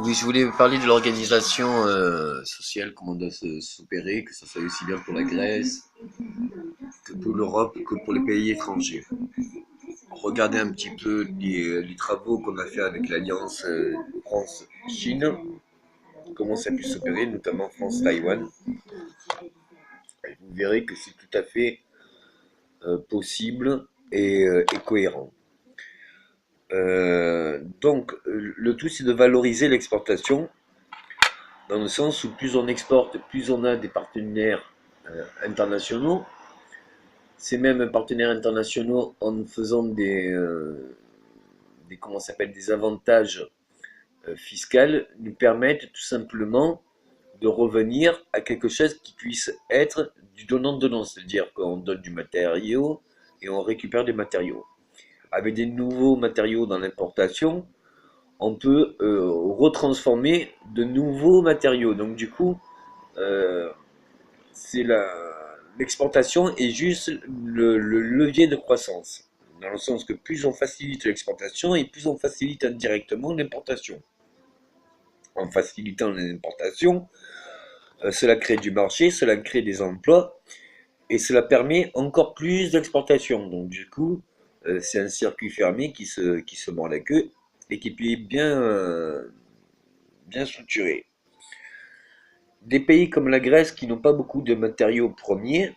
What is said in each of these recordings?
Oui, je voulais parler de l'organisation sociale, comment on doit s'opérer, que ça soit aussi bien pour la Grèce que pour l'Europe, que pour les pays étrangers. Regardez un petit peu les travaux qu'on a fait avec l'Alliance France-Chine, comment ça a pu s'opérer, notamment France-Taïwan. Et vous verrez que c'est tout à fait possible et cohérent. Donc, le tout, c'est de valoriser l'exportation dans le sens où plus on exporte, plus on a des partenaires internationaux. Ces mêmes partenaires internationaux, en faisant comment s'appelle, des avantages fiscaux, nous permettent tout simplement de revenir à quelque chose qui puisse être du donnant-donnant, c'est-à-dire qu'on donne du matériau et on récupère des matériaux. Avec des nouveaux matériaux dans l'importation, on peut retransformer de nouveaux matériaux. Donc du coup, euh, c'est l'exportation est juste le levier de croissance. Dans le sens que plus on facilite l'exportation et plus on facilite indirectement l'importation. En facilitant l'importation, cela crée du marché, cela crée des emplois et cela permet encore plus d'exportation. Donc du coup, c'est un circuit fermé qui se mord la queue et qui est bien structuré. Des pays comme la Grèce qui n'ont pas beaucoup de matériaux premiers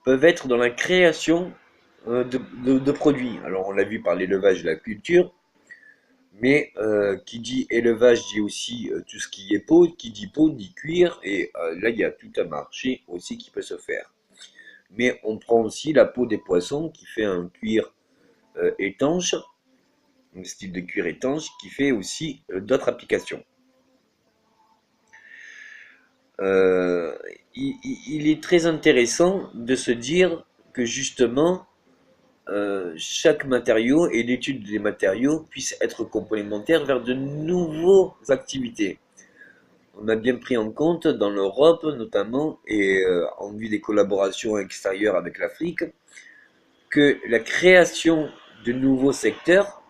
peuvent être dans la création de produits. Alors on l'a vu par l'élevage et la culture, mais qui dit élevage dit aussi tout ce qui est peau, qui dit peau dit cuir, et là il y a tout un marché aussi qui peut se faire. Mais on prend aussi la peau des poissons qui fait un cuir étanche, un style de cuir étanche qui fait aussi d'autres applications. Euh, il est très intéressant de se dire que justement chaque matériau et l'étude des matériaux puissent être complémentaires vers de nouvelles activités. On a bien pris en compte dans l'Europe notamment et en vue des collaborations extérieures avec l'Afrique que la création de nouveaux secteurs,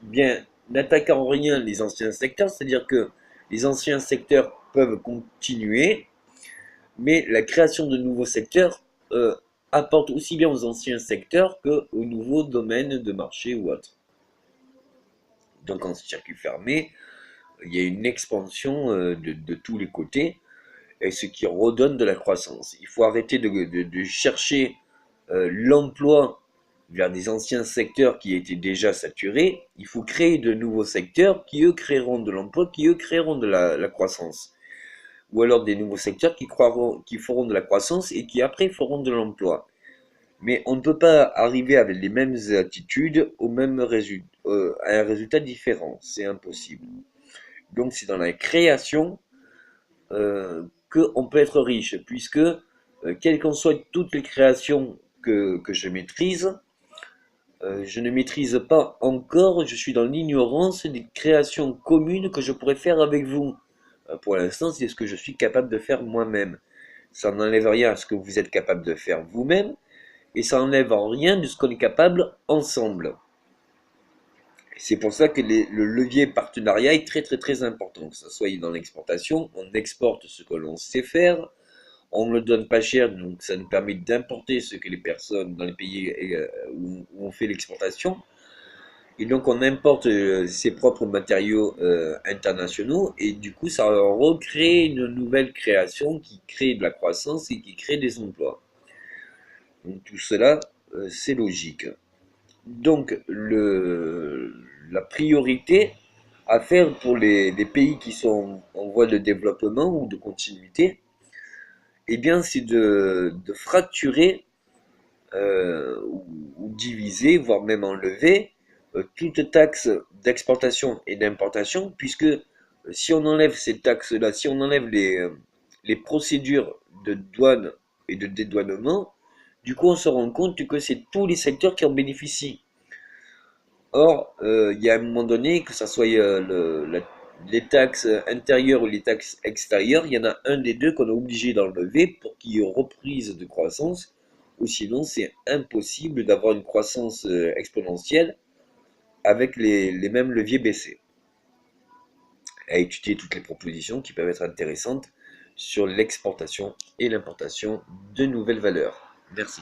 bien n'attaquant en rien les anciens secteurs, c'est-à-dire que les anciens secteurs peuvent continuer, mais la création de nouveaux secteurs apporte aussi bien aux anciens secteurs qu'aux nouveaux domaines de marché ou autres. Donc en circuit fermé, il y a une expansion de tous les côtés, et ce qui redonne de la croissance. Il faut arrêter de chercher l'emploi vers des anciens secteurs qui étaient déjà saturés. Il faut créer de nouveaux secteurs qui, eux, créeront de l'emploi, qui, eux, créeront de la croissance. Ou alors des nouveaux secteurs qui feront de la croissance et qui, après, feront de l'emploi. Mais on ne peut pas arriver avec les mêmes attitudes à un résultat différent. C'est impossible. Donc c'est dans la création qu'on peut être riche, puisque quelles qu'en soient toutes les créations que je maîtrise, je ne maîtrise pas encore, je suis dans l'ignorance des créations communes que je pourrais faire avec vous. Pour l'instant, c'est ce que je suis capable de faire moi-même. Ça n'enlève rien à ce que vous êtes capable de faire vous-même, et ça n'enlève en rien de ce qu'on est capable ensemble. C'est pour ça que le levier partenariat est très très très important, que ce soit dans l'exportation, on exporte ce que l'on sait faire, on ne le donne pas cher, donc ça nous permet d'importer ce que les personnes dans les pays où on fait l'exportation, et donc on importe ses propres matériaux internationaux, et du coup ça recrée une nouvelle création qui crée de la croissance et qui crée des emplois. Donc tout cela, c'est logique. Donc, la priorité à faire pour les pays qui sont en voie de développement ou de continuité, eh bien, c'est de fracturer ou diviser, voire même enlever toute taxe d'exportation et d'importation, puisque si on enlève ces taxes-là, si on enlève les procédures de douane et de dédouanement, du coup, on se rend compte que c'est tous les secteurs qui en bénéficient. Or, il y a un moment donné, que ce soit les taxes intérieures ou les taxes extérieures, il y en a un des deux qu'on est obligé d'enlever pour qu'il y ait une reprise de croissance, ou sinon c'est impossible d'avoir une croissance exponentielle avec les mêmes leviers baissés. à étudier toutes les propositions qui peuvent être intéressantes sur l'exportation et l'importation de nouvelles valeurs. Merci.